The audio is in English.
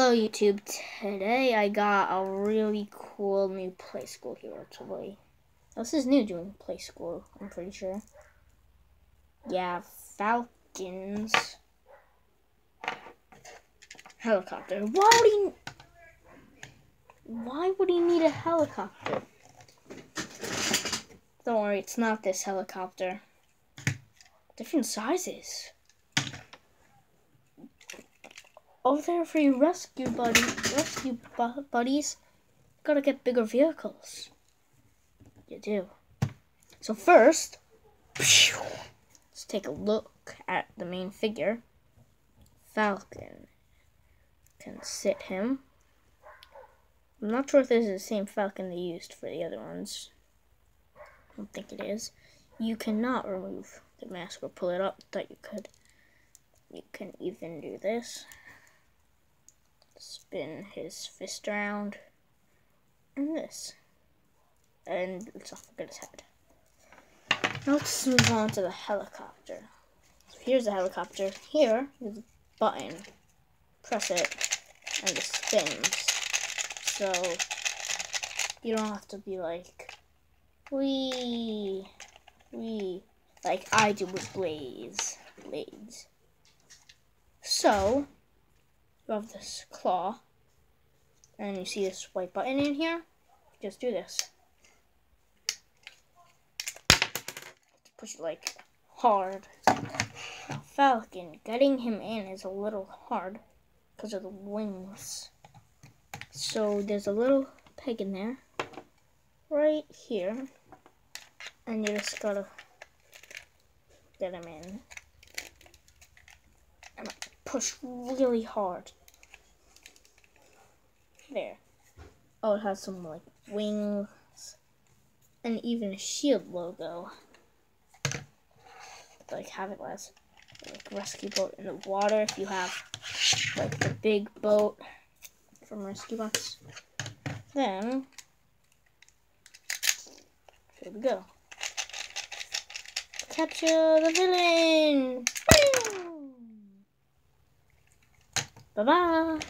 Hello YouTube, today I got a really cool new Playskool hero toy. This is new doing Playskool, I'm pretty sure. Yeah, Falcon's helicopter. Why would he need a helicopter? Don't worry, it's not this helicopter. Different sizes. Over there for your rescue buddies, gotta get bigger vehicles. You do. So first, let's take a look at the main figure. Falcon. Can sit him. I'm not sure if this is the same Falcon they used for the other ones. I don't think it is. You cannot remove the mask or pull it up. Thought you could. You can even do this. Spin his fist around, and this, and let's not forget his head. Now let's move on to the helicopter. So here's the helicopter. Here is a button. Press it, and it spins. So you don't have to be like, wee, like I do with blades. So you have this claw, and you see this white button in here. Just do this. Push it like hard. Now Falcon, getting him in is a little hard because of the wings. So there's a little peg in there, right here, and you just gotta get him in. And push really hard. There. Oh, it has some like wings and even a shield logo. Like have it as like rescue boat in the water if you have like the big boat from Rescue Box. Then here we go. Capture the villain! Bye bye!